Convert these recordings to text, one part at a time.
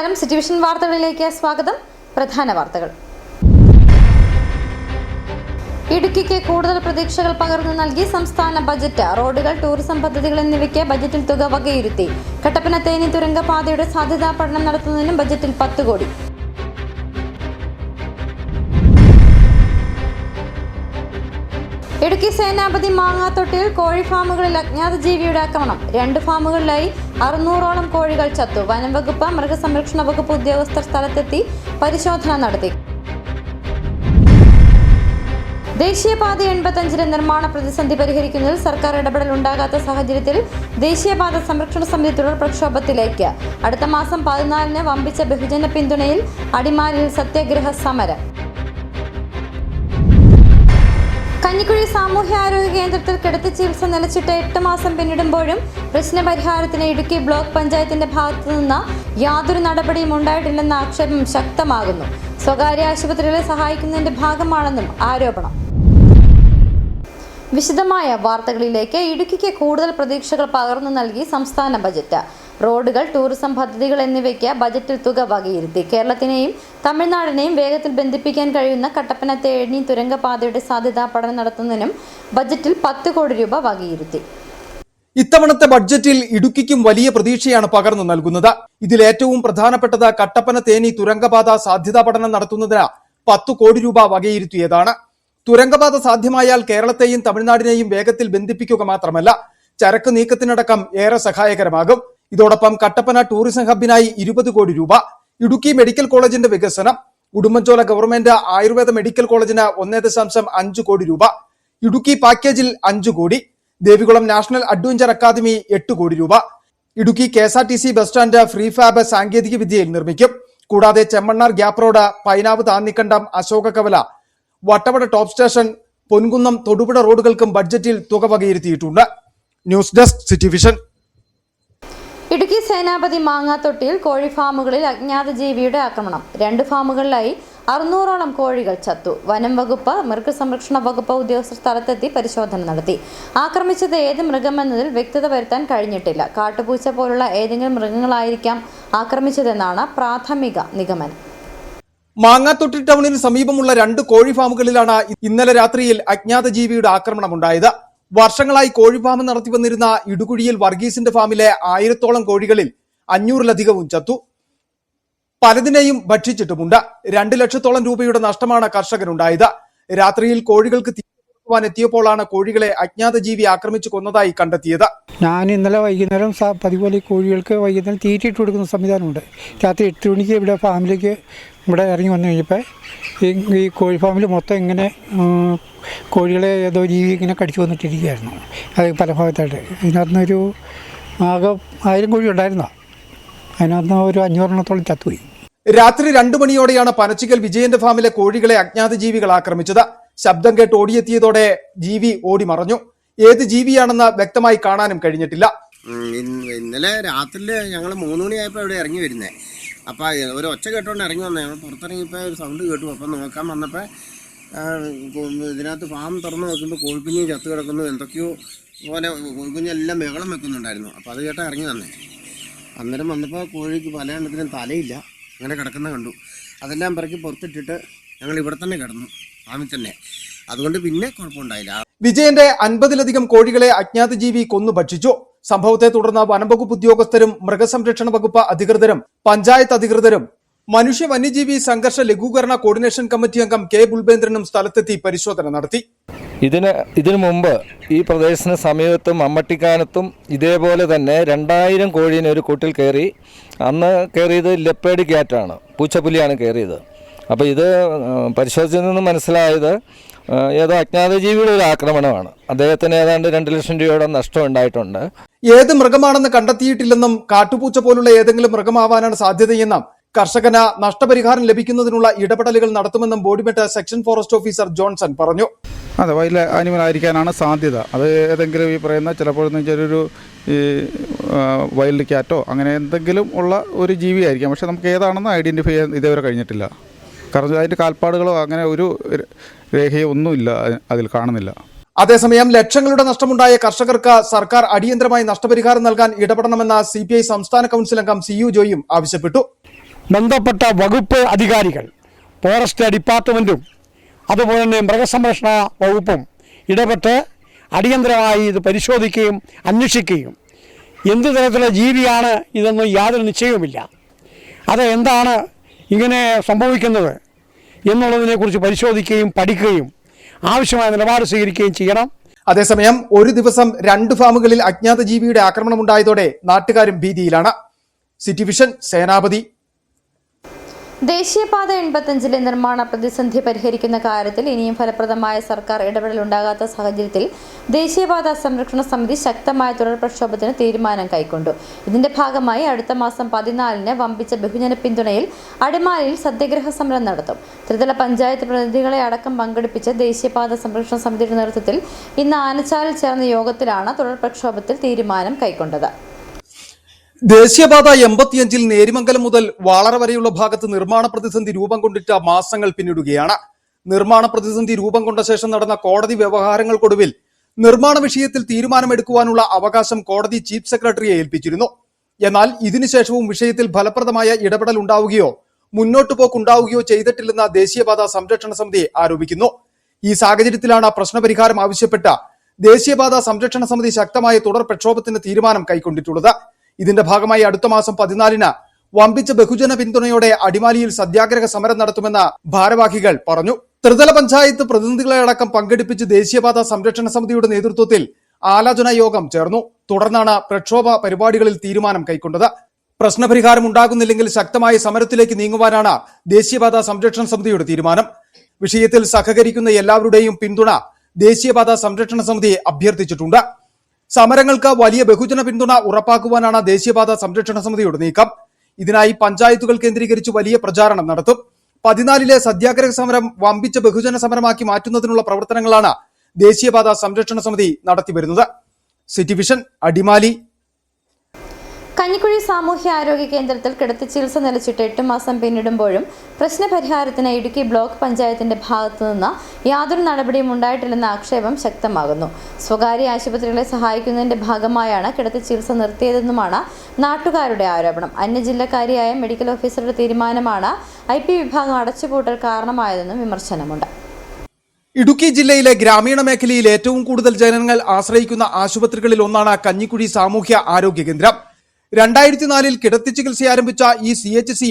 നമസ്കാരം. സിറ്റിവിഷൻ വാർത്തകളിലേക്ക് സ്വാഗതം. പ്രധാന വാർത്തകൾ. ഇടുക്കിക്ക് കൂടുതൽ പ്രതീക്ഷകൾ പകർന്നു നൽകി സംസ്ഥാന ബജറ്റ്. റോഡുകൾ, ടൂറിസം പദ്ധതികൾ എന്നിവയ്ക്ക് ബജറ്റിൽ തുക വകയിരുത്തി. കട്ടപ്പന തേനി തുരങ്കപാതയുടെ സാധ്യതാ പഠനം നടത്തുന്നതിനും ബജറ്റിൽ 10 കോടി. ഇടുക്കി സേനാപതി മാങ്ങാത്തൊട്ടിയിൽ കോഴി ഫാമുകളിൽ അജ്ഞാത ജീവിയുടെ ആക്രമണം. 2 ഫാമുകളിലായി 600ഓളം കോഴികൾ ചത്തു. വനം വകുപ്പ്, മൃഗസംരക്ഷണ വകുപ്പ് ഉദ്യോഗസ്ഥർ സ്ഥലത്തെത്തി പരിശോധന നടത്തി. ദേശീയപാത 85 നിർമ്മാണ പ്രതിസന്ധി പരിഹരിക്കുന്നതിൽ സർക്കാർ ഇടപെടൽ ഉണ്ടാകാത്ത സാഹചര്യത്തിൽ ദേശീയപാത സംരക്ഷണ സമിതി തുടർ പ്രക്ഷോഭത്തിലേക്ക്. അടുത്ത മാസം 14-ന് വമ്പിച്ച ബഹുജന പിന്തുണയിൽ അടിമാലിയിൽ സത്യാഗ്രഹ സമരം. കഞ്ഞിക്കുഴി സാമൂഹ്യാരോഗ്യ കേന്ദ്രത്തിൽ കിടത്തി ചികിത്സ നിലച്ചിട്ട് 8 മാസം പിന്നിടുമ്പോഴും പ്രശ്നപരിഹാരത്തിന് ഇടുക്കി ബ്ലോക്ക് പഞ്ചായത്തിന്റെ ഭാഗത്തുനിന്ന് യാതൊരു നടപടിയും ഉണ്ടായിട്ടില്ലെന്ന ആക്ഷേപം ശക്തമാകുന്നു. സ്വകാര്യ ആശുപത്രികളെ സഹായിക്കുന്നതിന്റെ ഭാഗമാണെന്നും ആരോപണം. വിശദമായ വാർത്തകളിലേക്ക്. ഇടുക്കിക്ക് കൂടുതൽ പ്രതീക്ഷകൾ പകർന്നു നൽകി സംസ്ഥാന ബജറ്റ്. റോഡുകൾ, ടൂറിസം പദ്ധതികൾ എന്നിവയ്ക്ക് ബജറ്റിൽ തുക വകയിരുത്തി. കേരളത്തിനെയും തമിഴ്നാടിനെയും വേഗത്തിൽ ബന്ധിപ്പിക്കാൻ കഴിയുന്ന കട്ടപ്പന തേനി തുരങ്കപാതയുടെ സാധ്യതാ പഠനം നടത്തുന്നതിനും ബജറ്റിൽ 10 കോടി രൂപ വകയിരുത്തി. ഇത്തവണത്തെ ബഡ്ജറ്റിൽ ഇടുക്കിക്കും വലിയ പ്രതീക്ഷയാണ് പകർന്നു നൽകുന്നത്. ഇതിൽ ഏറ്റവും പ്രധാനപ്പെട്ടത് കട്ടപ്പന തേനി തുരങ്കപാത സാധ്യതാ പഠനം നടത്തുന്നതിന് 10 കോടി രൂപ വകയിരുത്തിയതാണ്. തുരങ്കപാത സാധ്യമായാൽ കേരളത്തെയും തമിഴ്നാടിനെയും വേഗത്തിൽ ബന്ധിപ്പിക്കുക മാത്രമല്ല, ചരക്ക് നീക്കത്തിനടക്കം ഏറെ സഹായകരമാകും. ഇതോടൊപ്പം കട്ടപ്പന ടൂറിസം ഹബിനായി 20 കോടി രൂപ, ഇടുക്കി മെഡിക്കൽ കോളേജിന്റെ വികസനം, ഉടുമ്പൻചോല ഗവൺമെന്റ് ആയുർവേദ മെഡിക്കൽ കോളേജിന് 1.5 കോടി രൂപ, ഇടുക്കി പാക്കേജിൽ 5 കോടി, ദേവികുളം നാഷണൽ അഡ്വഞ്ചർ അക്കാദമി 8 കോടി രൂപ, Idukki KSRTC bus stand free fab സാങ്കേതിക വിദ്യയിൽ നിർമ്മിക്കും. കൂടാതെ Chemmannar gap road, Painavu Thannikandam, Ashoka Kavala, Vattavada top station, Ponkunnam, Thodupuzha റോഡുകൾക്കും ബഡ്ജറ്റിൽ തുക വകയിരുത്തിയിട്ടുണ്ട്. News desk city vision. Idukki Senapathy മാങ്ങാത്തൊട്ടിയിൽ കോഴി ഫാമുകളിൽ അജ്ഞാത ജീവിയുടെ ആക്രമണം. 2 ഫാമുകളിലായി 600ഓളം കോഴികൾ ചത്തു. വനം വകുപ്പ്, മൃഗസംരക്ഷണ വകുപ്പ് ഉദ്യോഗസ്ഥർ സ്ഥലത്തെത്തി പരിശോധന നടത്തി. ആക്രമിച്ചത് ഏത് മൃഗമെന്നതിൽ വ്യക്തത വരുത്താൻ കഴിഞ്ഞിട്ടില്ല. കാട്ടുപൂച്ച പോലുള്ള ഏതെങ്കിലും മൃഗങ്ങളായിരിക്കാം ആക്രമിച്ചതെന്നാണ് പ്രാഥമിക നിഗമനം. മാങ്ങാത്തൊട്ടി ടൗണിന് സമീപമുള്ള 2 കോഴി ഫാമുകളിലാണ് ഇന്നലെ രാത്രിയിൽ അജ്ഞാത ജീവിയുടെ ആക്രമണമുണ്ടായത്. വർഷങ്ങളായി കോഴി ഫാം നടത്തി വന്നിരുന്ന ഇടുകുഴിയിൽ വർഗീസിന്റെ ഫാമിലെ 1000ഓളം കോഴികളിൽ 500-ലധികവും ചത്തു. പലതിനെയും ഭക്ഷിച്ചിട്ടുമുണ്ട്. 2 ലക്ഷത്തോളം രൂപയുടെ നഷ്ടമാണ് കർഷകനുണ്ടായത്. രാത്രിയിൽ കോഴികൾക്ക് തീരുവാൻ എത്തിയപ്പോഴാണ് കോഴികളെ അജ്ഞാത ജീവി ആക്രമിച്ചു കൊന്നതായി കണ്ടെത്തിയത്. ഞാൻ ഇന്നലെ വൈകുന്നേരം പതിപോലെ കോഴികൾക്ക് വൈകുന്നേരം തീറ്റിട്ട് കൊടുക്കുന്ന സംവിധാനമുണ്ട്. രാത്രി 8 മണിക്ക് ഇവിടെ ഫാമിലേക്ക് ഇവിടെ ഇറങ്ങി വന്നു കഴിഞ്ഞപ്പോൾ ഈ കോഴി ഫാമിൽ മൊത്തം ഇങ്ങനെ കോഴികളെ ഏതോ ജീവി ഇങ്ങനെ കടിച്ചു വന്നിട്ടിരിക്കുകയായിരുന്നു. അത് പല ഭാഗത്തായിട്ട്. ഇതിനകത്തുനിന്നൊരു ആകെ 1000 കോഴി ഉണ്ടായിരുന്നോ, അതിനകത്ത് ഒരു 500 ചത്തുപോയി. രാത്രി 2 മണിയോടെയാണ് പനച്ചിക്കൽ വിജയന്റെ ഫാമിലെ കോഴികളെ അജ്ഞാത ജീവികൾ ആക്രമിച്ചത്. ശബ്ദം കേട്ട് ഓടിയെത്തിയതോടെ ജീവി ഓടി മറഞ്ഞു. ഏത് ജീവിയാണെന്ന് വ്യക്തമായി കാണാനും കഴിഞ്ഞിട്ടില്ല. ഇന്നലെ രാത്രിയിൽ ഞങ്ങൾ 3 മണിയായപ്പോൾ ഇവിടെ ഇറങ്ങി വരുന്നേ. അപ്പോൾ ഒരു ഒച്ച കേട്ടോണ്ട് ഇറങ്ങി വന്നേ. ഞങ്ങൾ പുറത്തിറങ്ങിയപ്പോൾ ഒരു സൗണ്ട് കേട്ടു. അപ്പം നോക്കാൻ വന്നപ്പോൾ ഇതിനകത്ത് ഫാം തുറന്ന് നോക്കുമ്പോൾ കോഴിക്കുഞ്ഞ് ചത്തു കിടക്കുന്നു. എന്തൊക്കെയോ പോലെ കോഴിക്കുഞ്ഞെല്ലാം ബഹളം വെക്കുന്നുണ്ടായിരുന്നു. അപ്പോൾ അത് കേട്ടാൽ ഇറങ്ങി വന്നേ. അന്നേരം വന്നപ്പോൾ കോഴിക്ക് പല എണ്ണത്തിനും തലയില്ല, അങ്ങനെ കിടക്കുന്ന കണ്ടു. അതെല്ലാം പിറക്കി പുറത്തിട്ടിട്ട് ഞങ്ങൾ ഇവിടെ തന്നെ കിടന്നു, ഫാമിൽ തന്നെ. അതുകൊണ്ട് പിന്നെ കുഴപ്പമുണ്ടായില്ല. വിജയന്റെ 50-ലധികം കോഴികളെ അജ്ഞാത ജീവി കൊന്നു ഭക്ഷിച്ചു. സംഭവത്തെ തുടർന്ന് വനംവകുപ്പ് ഉദ്യോഗസ്ഥരും മൃഗസംരക്ഷണ വകുപ്പ് അധികൃതരും പഞ്ചായത്ത് അധികൃതരും മനുഷ്യ വന്യജീവി സംഘർഷ ലഘൂകരണ കോർഡിനേഷൻ കമ്മിറ്റി അംഗം K. ബുൾബേന്ദ്രനും സ്ഥലത്തെത്തി പരിശോധന നടത്തി. ഇതിനു മുമ്പ് ഈ പ്രദേശത്തിന് സമീപത്തും മമ്മട്ടിക്കാനത്തും ഇതേപോലെ തന്നെ 2000 കോഴീനെ ഒരു കൂട്ടിൽ കയറി. അന്ന് കയറിയത് ലെപ്പേഡ് ക്യാറ്റാണ്, പൂച്ചപ്പുലിയാണ് കയറിയത്. അപ്പോൾ ഇത് പരിശോധിച്ചതിൽ നിന്ന് മനസ്സിലായത് ഏതോ അജ്ഞാത ജീവിയുടെ ഒരു ആക്രമണമാണ്. അദ്ദേഹത്തിന് ഏതാണ്ട് 2 ലക്ഷം രൂപയുടെ നഷ്ടം ഉണ്ടായിട്ടുണ്ട്. ഏത് മൃഗമാണെന്ന് കണ്ടെത്തിയിട്ടില്ലെന്നും കാട്ടുപൂച്ച പോലുള്ള ഏതെങ്കിലും മൃഗമാവാനാണ് സാധ്യതയെന്നും കർഷകന് നഷ്ടപരിഹാരം ലഭിക്കുന്നതിനുള്ള ഇടപെടലുകൾ നടത്തുമെന്നും Bodimettu section forest officer Johnson പറഞ്ഞു. അതെ, വൈൽഡ് ആനിമൽ ആയിരിക്കാനാണ് സാധ്യത. അത് ഏതെങ്കിലും ഈ പറയുന്ന ചിലപ്പോൾ ചെറിയൊരു വൈൽഡ് ക്യാറ്റോ അങ്ങനെ എന്തെങ്കിലും ഉള്ള ഒരു ജീവിയായിരിക്കാം. പക്ഷെ നമുക്ക് ഏതാണെന്ന് ഐഡൻറ്റിഫൈ ചെയ്യാൻ ഇതേവരെ കഴിഞ്ഞിട്ടില്ല. കാരണം അതിൻ്റെ കാൽപ്പാടുകളോ അങ്ങനെ ഒരു രേഖയോ ഒന്നുമില്ല, അതിൽ കാണുന്നില്ല. അതേസമയം ലക്ഷങ്ങളുടെ നഷ്ടമുണ്ടായ കർഷകർക്ക് സർക്കാർ അടിയന്തരമായി നഷ്ടപരിഹാരം നൽകാൻ ഇടപെടണമെന്ന CPI സംസ്ഥാന കൗൺസിൽ അംഗം CU ജോയും ആവശ്യപ്പെട്ടു. ബന്ധപ്പെട്ട വകുപ്പ് അധികാരികൾ, ഫോറസ്റ്റ് ഡിപ്പാർട്ട്മെൻറ്റും അതുപോലെ തന്നെ മൃഗസംരക്ഷണ വകുപ്പും ഇടപെട്ട് അടിയന്തരമായി ഇത് പരിശോധിക്കുകയും അന്വേഷിക്കുകയും എന്ത് തരത്തിലുള്ള ജീവിയാണ് ഇതൊന്നും യാതൊരു നിശ്ചയവുമില്ല, അത് എന്താണ് ഇങ്ങനെ സംഭവിക്കുന്നത് എന്നുള്ളതിനെക്കുറിച്ച് പരിശോധിക്കുകയും പഠിക്കുകയും ആവശ്യമായ നിലപാട് സ്വീകരിക്കുകയും ചെയ്യണം. അതേസമയം ഒരു ദിവസം 2 ഫാമുകളിൽ അജ്ഞാത ജീവിയുടെ ആക്രമണമുണ്ടായതോടെ നാട്ടുകാരും ഭീതിയിലാണ്. സിറ്റി വിഷൻ സേനാപതി. ദേശീയപാത 85-ലെ നിർമ്മാണ പ്രതിസന്ധി പരിഹരിക്കുന്ന കാര്യത്തിൽ ഇനിയും ഫലപ്രദമായ സർക്കാർ ഇടപെടൽ ഉണ്ടാകാത്ത സാഹചര്യത്തിൽ ദേശീയപാത സംരക്ഷണ സമിതി ശക്തമായ തുടർ പ്രക്ഷോഭത്തിന് തീരുമാനം കൈക്കൊണ്ടു. ഇതിന്റെ ഭാഗമായി അടുത്ത മാസം 14-ന് വമ്പിച്ച ബഹുജന പിന്തുണയിൽ അടിമാലിയിൽ സത്യാഗ്രഹ സമരം നടത്തും. ത്രിതല പഞ്ചായത്ത് പ്രതിനിധികളെ അടക്കം പങ്കെടുപ്പിച്ച് ദേശീയപാത സംരക്ഷണ സമിതിയുടെ നേതൃത്വത്തിൽ ഇന്ന് ആനച്ചാലിൽ ചേർന്ന യോഗത്തിലാണ് തുടർ പ്രക്ഷോഭത്തിൽ തീരുമാനം കൈക്കൊണ്ടത്. ദേശീയപാത 85-ൽ നേരിമംഗലം മുതൽ വാളറ വരെയുള്ള ഭാഗത്ത് നിർമ്മാണ പ്രതിസന്ധി രൂപം കൊണ്ടിട്ട് മാസങ്ങൾ പിന്നിടുകയാണ്. നിർമ്മാണ പ്രതിസന്ധി രൂപം കൊണ്ട ശേഷം നടന്ന കോടതി വ്യവഹാരങ്ങൾക്കൊടുവിൽ നിർമ്മാണ വിഷയത്തിൽ തീരുമാനമെടുക്കുവാനുള്ള അവകാശം കോടതി ചീഫ് സെക്രട്ടറിയെ ഏൽപ്പിച്ചിരുന്നു. എന്നാൽ ഇതിനുശേഷവും വിഷയത്തിൽ ഫലപ്രദമായ ഇടപെടൽ ഉണ്ടാവുകയോ മുന്നോട്ടു പോക്കുണ്ടാവുകയോ ചെയ്തിട്ടില്ലെന്ന് ദേശീയപാത സംരക്ഷണ സമിതി ആരോപിക്കുന്നു. ഈ സാഹചര്യത്തിലാണ് പ്രശ്നപരിഹാരം ആവശ്യപ്പെട്ട ദേശീയപാത സംരക്ഷണ സമിതി ശക്തമായ തുടർ പ്രക്ഷോഭത്തിന് തീരുമാനം കൈക്കൊണ്ടിട്ടുള്ളത്. ഇതിന്റെ ഭാഗമായി അടുത്ത മാസം 14-ന് വമ്പിച്ച ബഹുജന പിന്തുണയോടെ അടിമാലിയിൽ സത്യാഗ്രഹ സമരം നടത്തുമെന്ന് ഭാരവാഹികൾ പറഞ്ഞു. ത്രിതല പഞ്ചായത്ത് പ്രതിനിധികളെ അടക്കം പങ്കെടുപ്പിച്ച് ദേശീയപാത സംരക്ഷണ സമിതിയുടെ നേതൃത്വത്തിൽ ആലോചനാ യോഗം ചേർന്നു. തുടർന്നാണ് പ്രക്ഷോഭ പരിപാടികളിൽ തീരുമാനം കൈക്കൊണ്ടത്. പ്രശ്നപരിഹാരം ഉണ്ടാകുന്നില്ലെങ്കിൽ ശക്തമായ സമരത്തിലേക്ക് നീങ്ങുവാനാണ് ദേശീയപാത സംരക്ഷണ സമിതിയുടെ തീരുമാനം. വിഷയത്തിൽ സഹകരിക്കുന്ന എല്ലാവരുടെയും പിന്തുണ ദേശീയപാത സംരക്ഷണ സമിതി അഭ്യർത്ഥിച്ചിട്ടുണ്ട്. സമരങ്ങൾക്ക് വലിയ ബഹുജന പിന്തുണ ഉറപ്പാക്കുവാനാണ് ദേശീയപാത സംരക്ഷണ സമിതിയുടെ നീക്കം. ഇതിനായി പഞ്ചായത്തുകൾ കേന്ദ്രീകരിച്ച് വലിയ പ്രചാരണം നടത്തും. 14-ലെ സത്യാഗ്രഹ സമരം വമ്പിച്ച ബഹുജന സമരമാക്കി മാറ്റുന്നതിനുള്ള പ്രവർത്തനങ്ങളാണ് ദേശീയപാത സംരക്ഷണ സമിതി നടത്തിവരുന്നത്. City vision Adimali. കഞ്ഞിക്കുഴി സാമൂഹ്യ ആരോഗ്യ കേന്ദ്രത്തിൽ കിടത്തി ചികിത്സ നിലച്ചിട്ട് 8 മാസം പിന്നിടുമ്പോഴും പ്രശ്നപരിഹാരത്തിന് ഇടുക്കി ബ്ലോക്ക് പഞ്ചായത്തിന്റെ ഭാഗത്തുനിന്ന് യാതൊരു നടപടിയും ഉണ്ടായിട്ടില്ലെന്ന ആക്ഷേപം ശക്തമാകുന്നു. സ്വകാര്യ ആശുപത്രികളെ സഹായിക്കുന്നതിന്റെ ഭാഗമായാണ് കിടത്തി ചികിത്സ നിർത്തിയതെന്നുമാണ് നാട്ടുകാരുടെ ആരോപണം. അന്യജില്ലക്കാരിയായ മെഡിക്കൽ ഓഫീസറുടെ തീരുമാനമാണ് IP വിഭാഗം അടച്ചുപൂട്ടൽ കാരണമായതെന്നും വിമർശനമുണ്ട്. ഇടുക്കി ജില്ലയിലെ ഗ്രാമീണ മേഖലയിൽ ഏറ്റവും കൂടുതൽ ജനങ്ങൾ ആശ്രയിക്കുന്ന ആശുപത്രികളിൽ ഒന്നാണ് കഞ്ഞിക്കുഴി സാമൂഹ്യ ആരോഗ്യ കേന്ദ്രം. 2004-ൽ കിടത്തി ചികിത്സ ആരംഭിച്ച ഈ CHC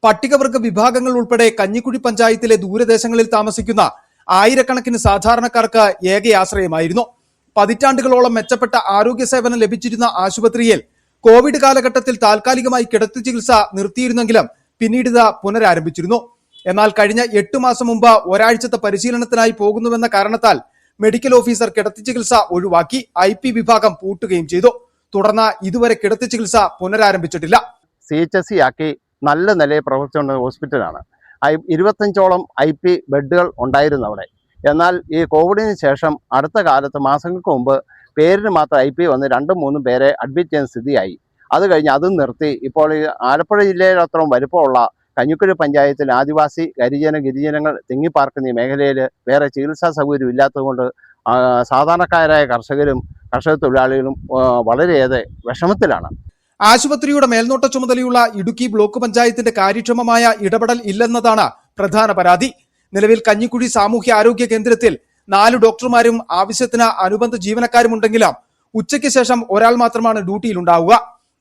പട്ടികവർഗ വിഭാഗങ്ങൾ ഉൾപ്പെടെ കഞ്ഞിക്കുഴി പഞ്ചായത്തിലെ ദൂരദേശങ്ങളിൽ താമസിക്കുന്ന ആയിരക്കണക്കിന് സാധാരണക്കാർക്ക് ഏക ആശ്രയമായിരുന്നു. പതിറ്റാണ്ടുകളോളം മെച്ചപ്പെട്ട ആരോഗ്യ സേവനം ലഭിച്ചിരുന്ന ആശുപത്രിയിൽ കോവിഡ് കാലഘട്ടത്തിൽ താൽക്കാലികമായി കിടത്തി ചികിത്സ നിർത്തിയിരുന്നെങ്കിലും പിന്നീട് ഇത് പുനരാരംഭിച്ചിരുന്നു. എന്നാൽ കഴിഞ്ഞ 8 മാസം മുമ്പ് ഒരാഴ്ചത്തെ പരിശീലനത്തിനായി പോകുന്നുവെന്ന കാരണത്താൽ മെഡിക്കൽ ഓഫീസർ കിടത്തി ചികിത്സ ഒഴിവാക്കി IP വിഭാഗം പൂട്ടുകയും ചെയ്തു. തുടർന്ന് ഇതുവരെ കിടത്തി ചികിത്സ പുനരാരംഭിച്ചിട്ടില്ല. CHC ആക്കി നല്ല നിലയിൽ പ്രവർത്തിച്ചുകൊണ്ട് ഹോസ്പിറ്റലാണ്. 25ഓളം IP ബെഡുകൾ ഉണ്ടായിരുന്നു അവിടെ. എന്നാൽ ഈ കോവിഡിന് ശേഷം അടുത്ത കാലത്ത് മാസങ്ങൾക്ക് മുമ്പ് പേരിന് മാത്രം IP വന്ന് 2-3 പേരെ അഡ്മിറ്റ് ചെയ്യുന്ന സ്ഥിതിയായി. അത് കഴിഞ്ഞ് അതും നിർത്തി. ഇപ്പോൾ ഈ ആലപ്പുഴ ജില്ലയിലത്രയും വലിപ്പമുള്ള കഞ്ഞിക്കുഴി പഞ്ചായത്തിൽ ആദിവാസി ഗിരിജനങ്ങൾ തിങ്ങിപ്പാർക്കുന്ന ഈ മേഖലയിൽ വേറെ ചികിത്സാ സൗകര്യം ഇല്ലാത്തതുകൊണ്ട് സാധാരണക്കാരായ കർഷകരും കർഷക തൊഴിലാളികളും വളരെയേറെ വിഷമത്തിലാണ്. ആശുപത്രിയുടെ മേൽനോട്ട ചുമതലയുള്ള ഇടുക്കി ബ്ലോക്ക് പഞ്ചായത്തിന്റെ കാര്യക്ഷമമായ ഇടപെടൽ ഇല്ലെന്നതാണ് പ്രധാന പരാതി. നിലവിൽ കഞ്ഞിക്കുഴി സാമൂഹ്യ ആരോഗ്യ കേന്ദ്രത്തിൽ 4 ഡോക്ടർമാരും ആവശ്യത്തിന് അനുബന്ധ ജീവനക്കാരുമുണ്ടെങ്കിലും ഉച്ചയ്ക്ക് ശേഷം ഒരാൾ മാത്രമാണ് ഡ്യൂട്ടിയിലുണ്ടാവുക.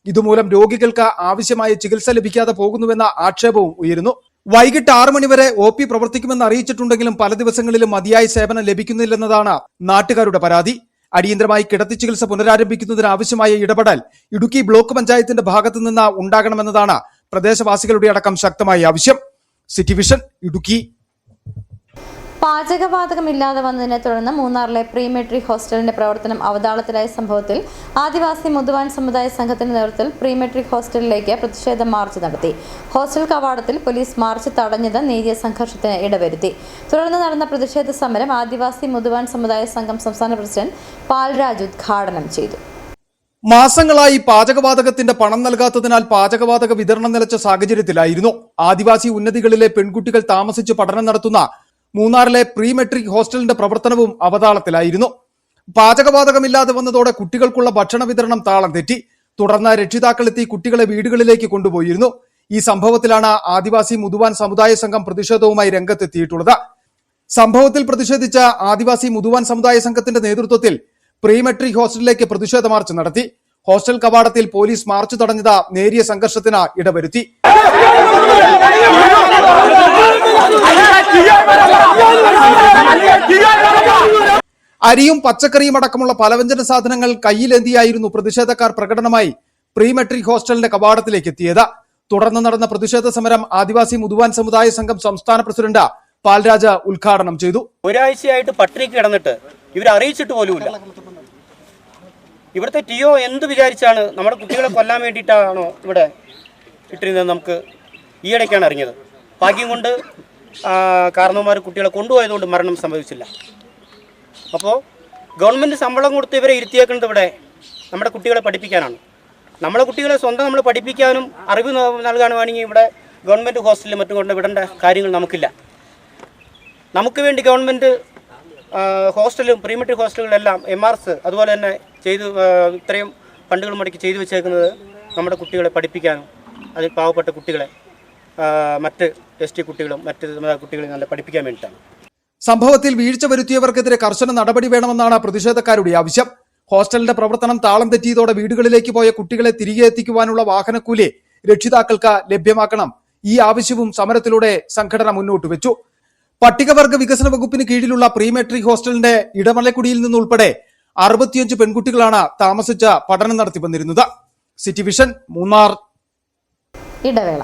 ഇതുമൂലം രോഗികൾക്ക് ആവശ്യമായ ചികിത്സ ലഭിക്കാതെ പോകുന്നുവെന്ന ആക്ഷേപവും ഉയരുന്നു. വൈകിട്ട് 6 മണിവരെ OP പ്രവർത്തിക്കുമെന്ന് അറിയിച്ചിട്ടുണ്ടെങ്കിലും പല ദിവസങ്ങളിലും മതിയായ സേവനം ലഭിക്കുന്നില്ലെന്നതാണ് നാട്ടുകാരുടെ പരാതി. അടിയന്തരമായി കിടത്തി ചികിത്സ പുനരാരംഭിക്കുന്നതിന് ആവശ്യമായ ഇടപെടൽ ഇടുക്കി ബ്ലോക്ക് പഞ്ചായത്തിന്റെ ഭാഗത്തുനിന്ന് ഉണ്ടാകണമെന്നതാണ് പ്രദേശവാസികളുടെ അടക്കം ശക്തമായ ആവശ്യം. City vision Idukki. പാചകവാതകമില്ലാതെ വന്നതിനെ തുടർന്ന് മൂന്നാറിലെ പ്രീ മെട്രിക് ഹോസ്റ്റലിന്റെ പ്രവർത്തനം അവതാളത്തിലായ സംഭവത്തിൽ ആദിവാസി മുതുവാൻ സമുദായ സംഘത്തിന്റെ നേതൃത്വത്തിൽ പ്രീ മെട്രിക് ഹോസ്റ്റലിലേക്ക് പ്രതിഷേധ മാർച്ച് നടത്തി. ഹോസ്റ്റൽ കവാടത്തിൽ പോലീസ് മാർച്ച് തടഞ്ഞത് നേരിയ സംഘർഷത്തിന് ഇടവരുത്തി. തുടർന്ന് നടന്ന പ്രതിഷേധ സമരം ആദിവാസി മുതുവാൻ സമുദായ സംഘം സംസ്ഥാന പ്രസിഡന്റ് പാൽരാജ് ഉദ്ഘാടനം ചെയ്തു. മാസങ്ങളായി പാചകവാതകത്തിന്റെ പണം നൽകാത്തതിനാൽ പാചകവാതക വിതരണം നിലച്ച സാഹചര്യത്തിലായിരുന്നു. ആദിവാസി ഉന്നതികളിലെ പെൺകുട്ടികൾ താമസിച്ച് പഠനം നടത്തുന്ന മൂന്നാറിലെ പ്രീ മെട്രിക് ഹോസ്റ്റലിന്റെ പ്രവർത്തനവും അവതാളത്തിലായിരുന്നു. പാചകവാതകമില്ലാതെ വന്നതോടെ കുട്ടികൾക്കുള്ള ഭക്ഷണ വിതരണം താളം തെറ്റി. തുടർന്ന് രക്ഷിതാക്കളെത്തി കുട്ടികളെ വീടുകളിലേക്ക് കൊണ്ടുപോയിരുന്നു. ഈ സംഭവത്തിലാണ് ആദിവാസി മുതുവാൻ സമുദായ സംഘം പ്രതിഷേധവുമായി രംഗത്തെത്തിയിട്ടുള്ളത്. സംഭവത്തിൽ പ്രതിഷേധിച്ച ആദിവാസി മുതുവാൻ സമുദായ സംഘത്തിന്റെ നേതൃത്വത്തിൽ പ്രീ മെട്രിക് ഹോസ്റ്റലിലേക്ക് പ്രതിഷേധ മാർച്ച് നടത്തി. ഹോസ്റ്റൽ കവാടത്തിൽ പോലീസ് മാർച്ച് തടഞ്ഞത് നേരിയ സംഘർഷത്തിന് ഇടവരുത്തി. അരിയും പച്ചക്കറിയും അടക്കമുള്ള പലവ്യഞ്ജന സാധനങ്ങൾ കയ്യിലേന്തിയായിരുന്നു പ്രതിഷേധക്കാർ പ്രകടനമായി പ്രീ മെട്രിക് ഹോസ്റ്റലിന്റെ കവാടത്തിലേക്ക് എത്തിയത്. തുടർന്ന് നടന്ന പ്രതിഷേധ സമരം ആദിവാസി മുതുവാൻ സമുദായ സംഘം സംസ്ഥാന പ്രസിഡന്റ് പാൽരാജ ഉദ്ഘാടനം ചെയ്തു. ഒരാഴ്ചയായിട്ട് പട്ടിണിക്ക് കിടന്നിട്ട് ഇവർ അറിയിച്ചിട്ട് പോലുമില്ല. ഇവിടുത്തെ ടിഒ എന്ത് വിചാരിച്ചാണ് നമ്മുടെ കുട്ടികളെ കൊല്ലാൻ വേണ്ടിയിട്ടാണോ ഇവിടെ ഇട്ടിരുന്നത് നമുക്ക് ഈയിടയ്ക്കാണ് അറിഞ്ഞത്. ഭാഗ്യം കൊണ്ട് കാരണവന്മാർ കുട്ടികളെ കൊണ്ടുപോയതുകൊണ്ട് മരണം സംഭവിച്ചില്ല. അപ്പോൾ ഗവൺമെൻറ് ശമ്പളം കൊടുത്ത് ഇവരെ ഇരുത്തിയേക്കുന്നത് ഇവിടെ നമ്മുടെ കുട്ടികളെ പഠിപ്പിക്കാനാണ്. നമ്മളെ കുട്ടികളെ സ്വന്തം നമ്മൾ പഠിപ്പിക്കാനും അറിവ് നൽകാനുമാണെങ്കിൽ ഇവിടെ ഗവൺമെൻറ് ഹോസ്റ്റലിൽ മറ്റും കൊണ്ട് വിടേണ്ട കാര്യങ്ങൾ നമുക്കില്ല. നമുക്ക് വേണ്ടി ഗവൺമെൻറ് ഹോസ്റ്റലും പ്രീ മെട്രിക് ഹോസ്റ്റലുകളെല്ലാം MRS അതുപോലെ തന്നെ ചെയ്ത് ഇത്രയും ഫണ്ടുകൾ മുടക്കി ചെയ്തു വെച്ചേക്കുന്നത് നമ്മുടെ കുട്ടികളെ പഠിപ്പിക്കാനും അതിൽ പാവപ്പെട്ട കുട്ടികളെ മറ്റ് ST കുട്ടികളും മറ്റ് കുട്ടികളെയും നല്ല പഠിപ്പിക്കാൻ വേണ്ടിയിട്ടാണ്. സംഭവത്തിൽ വീഴ്ച വരുത്തിയവർക്കെതിരെ കർശന നടപടി വേണമെന്നാണ് പ്രതിഷേധക്കാരുടെ ആവശ്യം. ഹോസ്റ്റലിന്റെ പ്രവർത്തനം താളം തെറ്റിയതോടെ വീടുകളിലേക്ക് പോയ കുട്ടികളെ തിരികെ എത്തിക്കുവാനുള്ള വാഹനക്കൂലി രക്ഷിതാക്കൾക്ക് ലഭ്യമാക്കണം. ഈ ആവശ്യവും സമരത്തിലൂടെ സംഘടന മുന്നോട്ട് വെച്ചു. പട്ടികവർഗ വികസന വകുപ്പിന് കീഴിലുള്ള പ്രീ മെട്രിക് ഹോസ്റ്റലിന്റെ ഇടമലക്കുടിയിൽ നിന്നുൾപ്പെടെ 65 പെൺകുട്ടികളാണ് താമസിച്ച് പഠനം നടത്തി വന്നിരുന്നത്. City vision Munnar. ഇടവേള.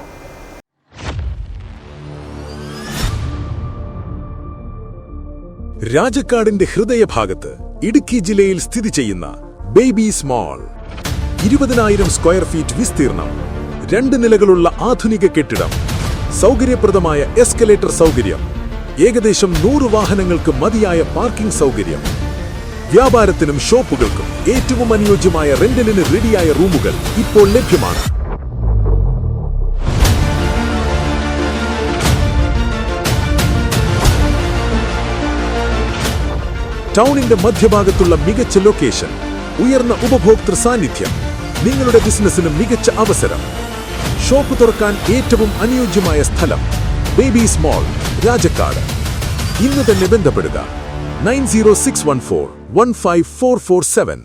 രാജക്കാടിന്റെ ഹൃദയഭാഗത്ത് ഇടുക്കി ജില്ലയിൽ സ്ഥിതി ചെയ്യുന്ന ബേബീസ് മാൾ 20,000 സ്ക്വയർ ഫീറ്റ് വിസ്തീർണം, 2 നിലകളുള്ള ആധുനിക കെട്ടിടം, സൗകര്യപ്രദമായ എസ്കലേറ്റർ സൗകര്യം, ഏകദേശം 100 വാഹനങ്ങൾക്ക് മതിയായ പാർക്കിംഗ് സൗകര്യം, വ്യാപാരത്തിനും ഷോപ്പുകൾക്കും ഏറ്റവും അനുയോജ്യമായ റെന്റലിന് റെഡിയായ റൂമുകൾ ഇപ്പോൾ ലഭ്യമാണ്. ടൗണിന്റെ മധ്യഭാഗത്തുള്ള മികച്ച ലൊക്കേഷൻ, ഉയർന്ന ഉപഭോക്തൃ സാന്നിധ്യം, നിങ്ങളുടെ ബിസിനസിന് മികച്ച അവസരം, ഷോപ്പ് തുറക്കാൻ ഏറ്റവും അനുയോജ്യമായ സ്ഥലം ബേബീസ് മാൾ രാജക്കാട്. ഇന്ന് തന്നെ ബന്ധപ്പെടുക 9061415447.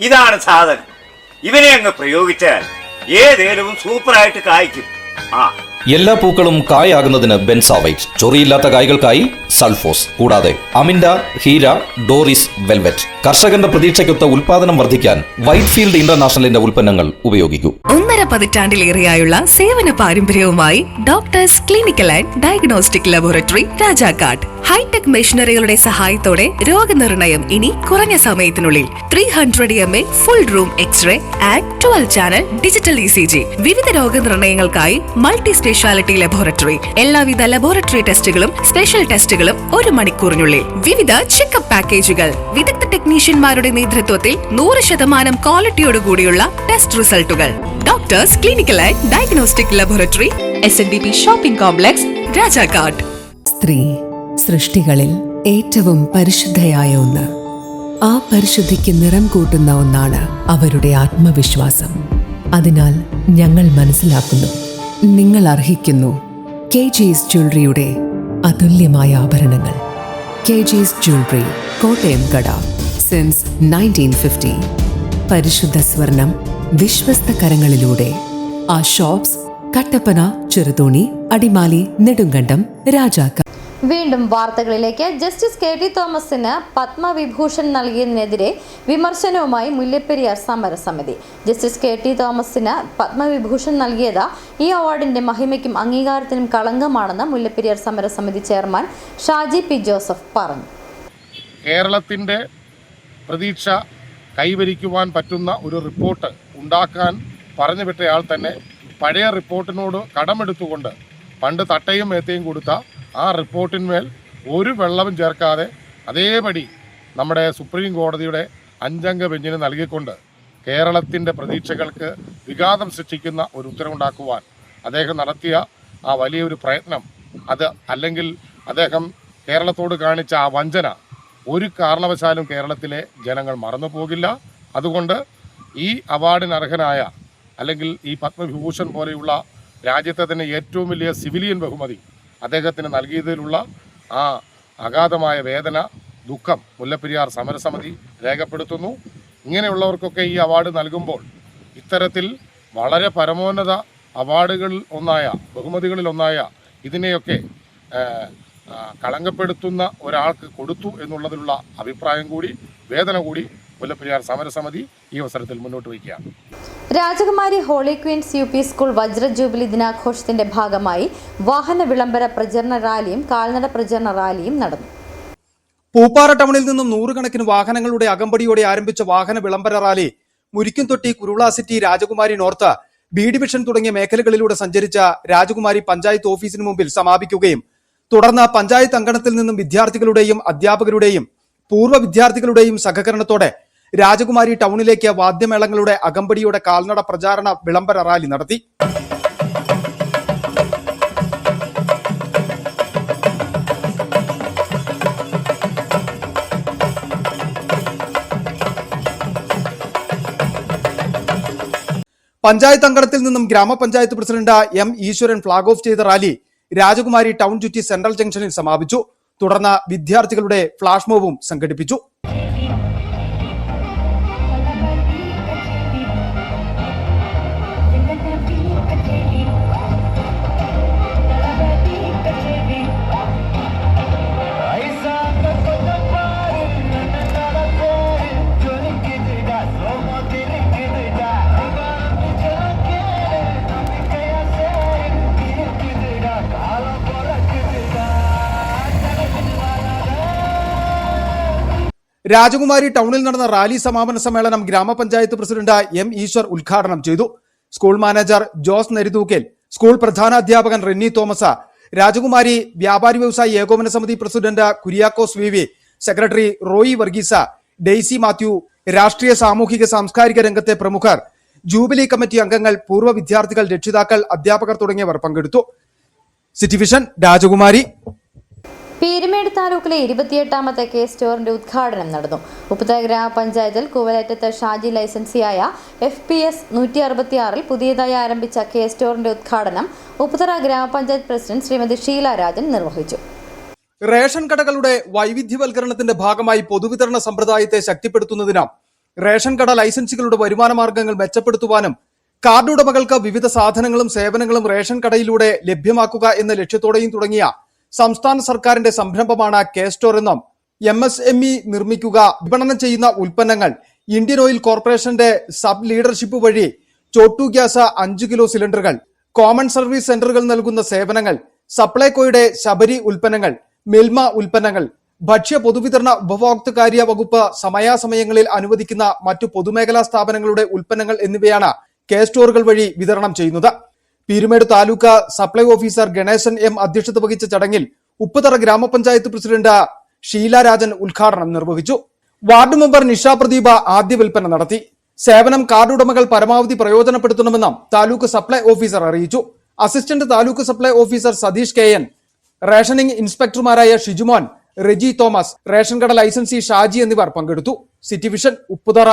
ഇതാണ് സാധനം. ഇവനെ അങ്ങ് പ്രയോഗിച്ചാൽ ഏതേലും സൂപ്പറായിട്ട് കായ്ക്കും. എല്ലാ പൂക്കളും കായാകുന്നതിന് ബെൻസാവൈറ്റ്, ചൊറിയില്ലാത്ത കായ്കൾക്കായി സൾഫോസ്, കൂടാതെ അമിൻഡ, ഹീര, ഡോറിസ്, വെൽവെറ്റ്. കർഷകന്റെ പ്രതീക്ഷയ്ക്കൊത്ത ഉൽപാദനം വർദ്ധിക്കാൻ വൈറ്റ്ഫീൽഡ് ഇന്റർനാഷണലിന്റെ ഉൽപ്പന്നങ്ങൾ ഉപയോഗിക്കൂ. 1.5 പതിറ്റാണ്ടിലേറെയായുള്ള സേവന പാരമ്പര്യവുമായി doctors clinical and diagnostic laboratory Rajakkad. Hi tech മെഷീനറികളുടെ സഹായത്തോടെ രോഗനിർണയം ഇനി കുറഞ്ഞ സമയത്തിനുള്ളിൽ. 300 mA full room x ray and 12 channel digital ECG. വിവിധ രോഗനിർണയങ്ങൾക്കായി മൾട്ടി സ്പെഷ്യാലിറ്റി ലബോറട്ടറി. എല്ലാവിധ ലബോറട്ടറി ടെസ്റ്റുകളും സ്പെഷ്യൽ ടെസ്റ്റുകളും 1 മണിക്കൂറിനുള്ളിൽ. വിവിധ ചെക്കപ്പ് പാക്കേജുകൾ. വിദഗ്ധ ടെക്നീഷ്യന്മാരുടെ നേതൃത്വത്തിൽ 100% ക്വാളിറ്റിയോടുകൂടിയുള്ള ടെസ്റ്റ് റിസൾട്ടുകൾ. Doctors clinical and diagnostic laboratory, SNDP shopping complex, Rajakkad. സ്ത്രീ സൃഷ്ടികളിൽ ഏറ്റവും പരിശുദ്ധയായ ഒന്ന്. ആ പരിശുദ്ധിക്ക് നിറം കൂട്ടുന്ന ഒന്നാണ് അവരുടെ ആത്മവിശ്വാസം. അതിനാൽ ഞങ്ങൾ മനസ്സിലാക്കുന്നു, നിങ്ങൾ അർഹിക്കുന്നു KG's ജ്വല്ലറിയുടെ അതുല്യമായ ആഭരണങ്ങൾ. KG's ജ്വല്ലറി, കോട്ടയം കട, സിൻസ് 1950. പരിശുദ്ധ സ്വർണം വിശ്വസ്ത കരങ്ങളിലൂടെ. ആ ഷോപ്സ് കട്ടപ്പന, ചെറുതോണി, അടിമാലി, നെടുങ്കണ്ടം, രാജാക്കാട്. വീണ്ടും വാർത്തകളിലേക്ക്. ജസ്റ്റിസ് KT തോമസിന് പത്മവിഭൂഷൺ നൽകിയതിനെതിരെ വിമർശനവുമായി മുല്ലപ്പെരിയാർ സമരസമിതി. ജസ്റ്റിസ് KT തോമസിന് പത്മവിഭൂഷൺ നൽകിയത് ഈ അവാർഡിന്റെ മഹിമയ്ക്കും അംഗീകാരത്തിനും കളങ്കമാണെന്ന് മുല്ലപ്പെരിയാർ സമരസമിതി ചെയർമാൻ ഷാജി P. ജോസഫ് പറഞ്ഞു. കേരളത്തിൻ്റെ പ്രതീക്ഷ കൈവരിക്കുവാൻ പറ്റുന്ന ഒരു റിപ്പോർട്ട് ഉണ്ടാക്കാൻ പറഞ്ഞു വിട്ടയാൾ തന്നെ പഴയ റിപ്പോർട്ടിനോട് കടമെടുത്തുകൊണ്ട് പണ്ട് തട്ടയും മേത്തയും കൊടുത്ത ആ റിപ്പോർട്ടിന്മേൽ ഒരു വെള്ളവും ചേർക്കാതെ അതേപടി നമ്മുടെ സുപ്രീം കോടതിയുടെ 5 അംഗ ബെഞ്ചിന് നൽകിക്കൊണ്ട് കേരളത്തിൻ്റെ പ്രതീക്ഷകൾക്ക് വിഘാതം സൃഷ്ടിക്കുന്ന ഒരു ഉത്തരവുണ്ടാക്കുവാൻ അദ്ദേഹം നടത്തിയ ആ വലിയൊരു പ്രയത്നം, അത് അല്ലെങ്കിൽ അദ്ദേഹം കേരളത്തോട് കാണിച്ച ആ വഞ്ചന ഒരു കാരണവശാലും കേരളത്തിലെ ജനങ്ങൾ മറന്നു പോകില്ല. അതുകൊണ്ട് ഈ അവാർഡിന് അർഹനായ, അല്ലെങ്കിൽ ഈ പത്മവിഭൂഷൺ പോലെയുള്ള രാജ്യത്തെ തന്നെ ഏറ്റവും വലിയ സിവിലിയൻ ബഹുമതി അദ്ദേഹത്തിന് നൽകിയതിലുള്ള ആ അഗാധമായ വേദന, ദുഃഖം മുല്ലപ്പെരിയാർ സമരസമിതി രേഖപ്പെടുത്തുന്നു. ഇങ്ങനെയുള്ളവർക്കൊക്കെ ഈ അവാർഡ് നൽകുമ്പോൾ ഇത്തരത്തിൽ വളരെ പരമോന്നത ബഹുമതികളിൽ ഒന്നായ ഇതിനെയൊക്കെ കളങ്കപ്പെടുത്തുന്ന ഒരാൾക്ക് കൊടുത്തു എന്നുള്ളതിലുള്ള അഭിപ്രായം കൂടി, വേദന കൂടി മുല്ലപ്പെരിയാർ സമരസമിതി ഈ അവസരത്തിൽ മുന്നോട്ട് വയ്ക്കുകയാണ്. Rajakumari holy queens UP school വജ്ര ജൂബിലി ദിനാഘോഷത്തിന്റെ ഭാഗമായി വാഹന വിളംബര പ്രചരണ റാലിയും കാൽനട പ്രചരണ റാലിയും നടന്നു. പൂപ്പാറ ടൗണിൽ നിന്നും 100 കണക്കിന് വാഹനങ്ങളുടെ അകമ്പടിയോടെ ആരംഭിച്ച വാഹന വിളംബര റാലി മുരിക്കുംതൊട്ടി, കുരുള സിറ്റി, രാജകുമാരി നോർത്ത്, B ഡിവിഷൻ തുടങ്ങിയ മേഖലകളിലൂടെ സഞ്ചരിച്ച രാജകുമാരി പഞ്ചായത്ത് ഓഫീസിന് മുമ്പിൽ സമാപിക്കുകയും തുടർന്ന് പഞ്ചായത്ത് അങ്കണത്തിൽ നിന്നും വിദ്യാർത്ഥികളുടെയും അധ്യാപകരുടെയും പൂർവ്വ വിദ്യാർത്ഥികളുടെയും സഹകരണത്തോടെ രാജകുമാരി ടൗണിലേക്ക് വാദ്യമേളങ്ങളുടെ അകമ്പടിയോടെ കാൽനട പ്രചാരണ വിളംബര റാലി നടത്തി. പഞ്ചായത്ത് അങ്കണത്തിൽ നിന്നും ഗ്രാമപഞ്ചായത്ത് പ്രസിഡന്റ് M ഈശ്വരൻ ഫ്ളാഗ് ഓഫ് ചെയ്ത റാലി രാജകുമാരി ടൗൺ ചുറ്റി സെൻട്രൽ ജംഗ്ഷനിൽ സമാപിച്ചു. തുടർന്ന് വിദ്യാർത്ഥികളുടെ ഫ്ലാഷ് മോബും സംഘടിപ്പിച്ചു. രാജകുമാരി ടൗണിൽ നടന്ന റാലി സമാപന സമ്മേളനം ഗ്രാമപഞ്ചായത്ത് പ്രസിഡന്റ് M ഈശ്വർ ഉദ്ഘാടനം ചെയ്തു. School manager Jose Nerithookkal, school പ്രധാനാധ്യാപകൻ റെന്നി തോമസ്, രാജകുമാരി വ്യാപാരി വ്യവസായി ഏകോപന സമിതി president Kuriakose VV, secretary Roy Varghese, Daisy Mathew, രാഷ്ട്രീയ സാമൂഹിക സാംസ്കാരിക രംഗത്തെ പ്രമുഖർ, ജൂബിലി കമ്മിറ്റി അംഗങ്ങൾ, പൂർവ്വ വിദ്യാർത്ഥികൾ, രക്ഷിതാക്കൾ, അധ്യാപകർ തുടങ്ങിയവർ പങ്കെടുത്തു. സിറ്റി വിഷൻ രാജകുമാരി. പീരുമേട് താലൂക്കിലെ 28ാമത്തെ കെ സ്റ്റോറിന്റെ ഉദ്ഘാടനം നടന്നു. ഉപ്പുതറ ഗ്രാമപഞ്ചായത്തിൽ കൂവലേറ്റത്ത് ഷാജി ലൈസൻസിയായ FPS 166 പുതിയതായി ആരംഭിച്ച കെ സ്റ്റോറിന്റെ ഉദ്ഘാടനം ഉപ്പുതറ ഗ്രാമപഞ്ചായത്ത് പ്രസിഡന്റ് ശ്രീമതി ഷീല രാജൻ നിർവഹിച്ചു. റേഷൻ കടകളുടെ വൈവിധ്യവൽക്കരണത്തിന്റെ ഭാഗമായി പൊതുവിതരണ സമ്പ്രദായത്തെ ശക്തിപ്പെടുത്തുന്നതിനും റേഷൻ കട ലൈസൻസുകളുടെ വരുമാന മാർഗങ്ങൾ മെച്ചപ്പെടുത്തുവാനും കാർഡ് ഉടമകൾക്ക് വിവിധ സാധനങ്ങളും സേവനങ്ങളും റേഷൻ കടയിലൂടെ ലഭ്യമാക്കുക എന്ന ലക്ഷ്യത്തോടെയും തുടങ്ങിയ സംസ്ഥാന സർക്കാരിന്റെ സംരംഭമാണ് കെ സ്റ്റോർ എന്നും MSME നിർമ്മിക്കുക, വിപണനം ചെയ്യുന്ന ഉൽപ്പന്നങ്ങൾ ഇന്ത്യൻ ഓയിൽ കോർപ്പറേഷന്റെ സബ് ലീഡർഷിപ്പ് വഴി ചോട്ടു ഗ്യാസ് 5 കിലോ സിലിണ്ടറുകൾ, കോമൺ സർവീസ് സെന്ററുകൾ നൽകുന്ന സേവനങ്ങൾ, സപ്ലൈകോയുടെ ശബരി ഉൽപ്പന്നങ്ങൾ, മിൽമ ഉൽപ്പന്നങ്ങൾ, ഭക്ഷ്യ പൊതുവിതരണ ഉപഭോക്തൃകാര്യ വകുപ്പ് സമയാസമയങ്ങളിൽ അനുവദിക്കുന്ന മറ്റു പൊതുമേഖലാ സ്ഥാപനങ്ങളുടെ ഉൽപ്പന്നങ്ങൾ എന്നിവയാണ് കെ സ്റ്റോറുകൾ വഴി വിതരണം ചെയ്യുന്നത്. Peermade taluk supply officer Ganeshan M അധ്യക്ഷത വഹിച്ച ചടങ്ങിൽ ഉപ്പുതറ ഗ്രാമപഞ്ചായത്ത് പ്രസിഡന്റ് ഷീല രാജൻ ഉദ്ഘാടനം നിർവഹിച്ചു. വാർഡ് മെമ്പർ നിഷ പ്രദീപ ആദ്യ വിൽപ്പന നടത്തി. സേവനം കാർഡ് ഉടമകൾ പരമാവധി പ്രയോജനപ്പെടുത്തണമെന്നും താലൂക്ക് സപ്ലൈ ഓഫീസർ അറിയിച്ചു. Assistant taluk supply officer Satheesh KN, rationing ഇൻസ്പെക്ടർമാരായ ഷിജുമോൻ, റെജി തോമസ്, റേഷൻ കട ലൈസൻസി ഷാജി എന്നിവർ പങ്കെടുത്തു. City vision Upputhara.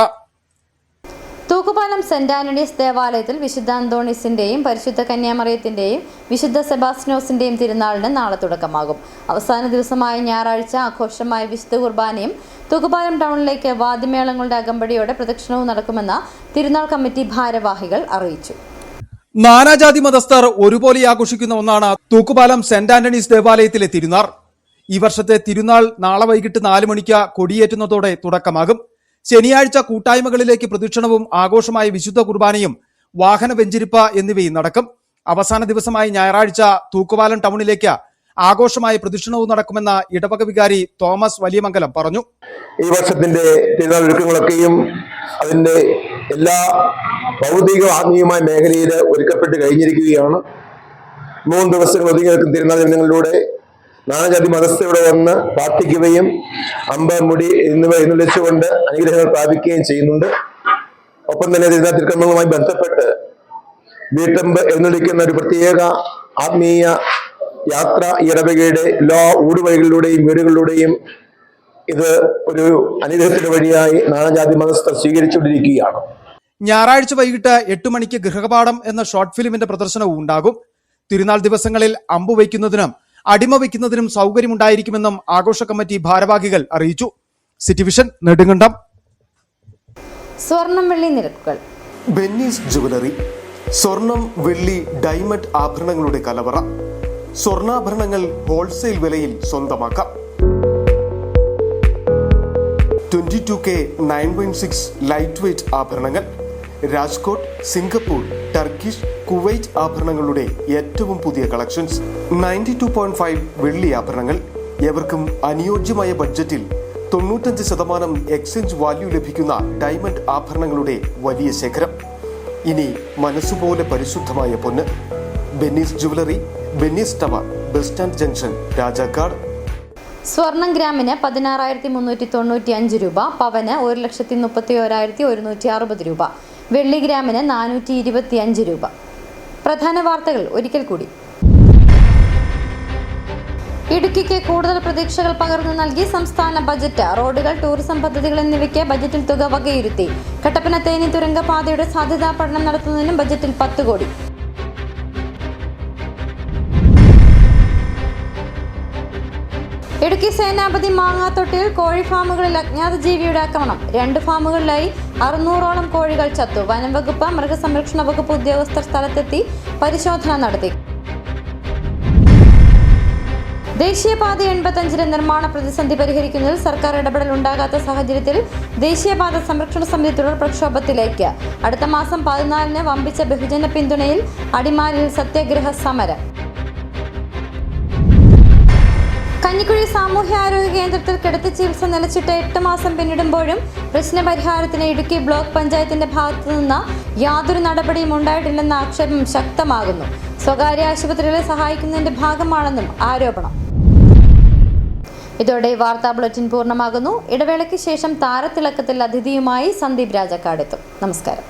Thookkupalam Saint Antony's ദേവാലയത്തിൽ വിശുദ്ധ അന്തോണീസിന്റെയും പരിശുദ്ധ കന്യാമറിയത്തിന്റെയും വിശുദ്ധ സെബാസ്റ്റിനോസിന്റെയും തിരുനാളിന് നാളെ തുടക്കമാകും. അവസാന ദിവസമായ ഞായറാഴ്ച ആഘോഷമായ വിശുദ്ധ കുർബാനയും തൂക്കുപാലം ടൗണിലേക്ക് വാദ്യമേളങ്ങളുടെ അകമ്പടിയോടെ പ്രദക്ഷിണവും നടക്കുമെന്ന് തിരുനാൾ കമ്മിറ്റി ഭാരവാഹികൾ അറിയിച്ചു. നാനാജാതി മതസ്ഥർ ഒരുപോലെ ആഘോഷിക്കുന്ന ഒന്നാണ് തൂക്കുപാലം സെന്റ് ആന്റണീസ് ദേവാലയത്തിലെ തിരുനാൾ. ഈ വർഷത്തെ തിരുനാൾ നാളെ വൈകിട്ട് 4 മണിക്ക് കൊടിയേറ്റുന്നതോടെ തുടക്കമാകും. ശനിയാഴ്ച കൂട്ടായ്മകളിലേക്ക് പ്രദക്ഷിണവും ആഘോഷമായ വിശുദ്ധ കുർബാനയും വാഹന വെഞ്ചിരിപ്പ് എന്നിവയും നടക്കും. അവസാന ദിവസമായ ഞായറാഴ്ച തൂക്കുപാലം ടൗണിലേക്ക് ആഘോഷമായ പ്രദക്ഷിണവും നടക്കുമെന്ന് ഇടവക വികാരി തോമസ് വലിയമംഗലം പറഞ്ഞു. ഈ വർഷത്തിന്റെ തിരുനാൾ ഒരുക്കങ്ങളൊക്കെയും അതിന്റെ എല്ലാ ഭൗതിക ആത്മീയമായ മേഖലയിൽ ഒരുക്കപ്പെട്ട് കഴിഞ്ഞിരിക്കുകയാണ്. 3 ദിവസങ്ങൾ ഒതുങ്ങി നിൽക്കുന്ന തിരുനാൾ ദിനങ്ങളിലൂടെ നാനാജാതി മതസ്ഥരുടെ വന്ന് പ്രാർത്ഥിക്കുകയും അമ്പമുടി എന്നിവ എഴുന്നള്ളിച്ചുകൊണ്ട് അനുഗ്രഹങ്ങൾ പ്രാപിക്കുകയും ചെയ്യുന്നുണ്ട്. ഒപ്പം തന്നെ തിരുനാതിരുക്കർമ്മങ്ങളുമായി ബന്ധപ്പെട്ട് വീട്ടമ്പ് എഴുന്നള്ളിക്കുന്ന ഒരു പ്രത്യേക ആത്മീയ യാത്ര ഇടവകയുടെ എല്ലാ ഊടുവഴികളിലൂടെയും വീടുകളിലൂടെയും ഇത് ഒരു അനുഗ്രഹത്തിന്റെ വഴിയായി നാനാജാതി മതസ്ഥർ സ്വീകരിച്ചുകൊണ്ടിരിക്കുകയാണ്. ഞായറാഴ്ച വൈകിട്ട് 8 മണിക്ക് ഗൃഹപാഠം എന്ന ഷോർട്ട് ഫിലിമിന്റെ പ്രദർശനവും ഉണ്ടാകും. തിരുനാൾ ദിവസങ്ങളിൽ അമ്പ് വയ്ക്കുന്നതിനും അടിമ വയ്ക്കുന്നതിനും സൗകര്യമുണ്ടായിരിക്കുമെന്നും ആഘോഷ കമ്മിറ്റി ഭാരവാഹികൾ അറിയിച്ചു. City vision Nedumkandam. സ്വർണം വെള്ളി നിരക്കുകൾ. ബെന്നീസ് ജുവലറി, സ്വർണം വെള്ളി ഡയമണ്ട് ആഭരണങ്ങളുടെ കലവറ. സ്വർണ്ണാഭരണങ്ങൾ ഹോൾസെയിൽ വിലയിൽ സ്വന്തമാക്കാം. 22K 9.6 ലൈറ്റ് വെയ്റ്റ് ആഭരണങ്ങൾ. രാജ്കോട്ട്, സിംഗപ്പൂർ, ടർക്കിഷ്, കുവൈറ്റ് ആഭരണങ്ങളുടെ ഏറ്റവും പുതിയ കളക്ഷൻസ്. 92.5 വെള്ളി ആഭരണങ്ങൾ. ഏവർക്കും അനുയോജ്യമായ ബഡ്ജറ്റിൽ 95% എക്സ്ചേഞ്ച് വാല്യൂ ലഭിക്കുന്ന ഡയമണ്ട് ആഭരണങ്ങളുടെ വലിയ ശേഖരം. ഇനി മനസ്സുപോലെ പരിശുദ്ധമായ പൊന്ന്. Benny's jewellery, Benny's tower, bus stand junction, Rajakkad. സ്വർണം ഗ്രാമിന് 16,395 രൂപ, പവന് 1,31,160 രൂപ, വെള്ളി ഗ്രാമിന് 425 രൂപ. പ്രധാന വാർത്തകൾ ഒരിക്കൽ കൂടി. ഇടുക്കിക്ക് കൂടുതൽ പ്രതീക്ഷകൾ പകർന്നു നൽകി സംസ്ഥാന ബജറ്റ്. റോഡുകൾ, ടൂറിസം പദ്ധതികൾ എന്നിവയ്ക്ക് ബജറ്റിൽ തുക വകയിരുത്തി. കട്ടപ്പന തേനി തുരങ്കപാതയുടെ സാധ്യതാ പഠനം നടത്തുന്നതിനും ബജറ്റിൽ 10 കോടി. ഇടുക്കി സേനാപതി മാങ്ങാത്തൊട്ടിയിൽ കോഴി ഫാമുകളിൽ അജ്ഞാത ജീവിയുടെ ആക്രമണം. 2 ഫാമുകളിലായി 600ഓളം കോഴികൾ ചത്തു. വനം വകുപ്പ്, മൃഗസംരക്ഷണ വകുപ്പ് ഉദ്യോഗസ്ഥർ സ്ഥലത്തെത്തി പരിശോധന നടത്തി. ദേശീയപാത 85 നിർമ്മാണ പ്രതിസന്ധി പരിഹരിക്കുന്നതിൽ സർക്കാർ ഇടപെടൽ ഉണ്ടാകാത്ത സാഹചര്യത്തിൽ ദേശീയപാത സംരക്ഷണ സമിതി തുടർ പ്രക്ഷോഭത്തിലേക്ക്. അടുത്ത മാസം 14-ന് വമ്പിച്ച ബഹുജന പിന്തുണയിൽ അടിമാലിയിൽ സത്യാഗ്രഹ സമരം. കഞ്ഞിക്കുഴി സാമൂഹ്യാരോഗ്യ കേന്ദ്രത്തിൽ കിടത്തി ചികിത്സ നിലച്ചിട്ട് 8 മാസം പിന്നിടുമ്പോഴും പ്രശ്നപരിഹാരത്തിന് ഇടുക്കി ബ്ലോക്ക് പഞ്ചായത്തിന്റെ ഭാഗത്തുനിന്ന് യാതൊരു നടപടിയും ഉണ്ടായിട്ടില്ലെന്ന ആക്ഷേപം ശക്തമാകുന്നു. സ്വകാര്യ ആശുപത്രികളെ സഹായിക്കുന്നതിന്റെ ഭാഗമാണെന്നും ആരോപണം. ഇതോടെ വാർത്താ ബുള്ളറ്റിൻ പൂർണ്ണമാകുന്നു. ഇടവേളയ്ക്ക് ശേഷം താരത്തിളക്കത്തിൽ അതിഥിയുമായി സന്ദീപ് രാജാക്കാട് എത്തും. നമസ്കാരം.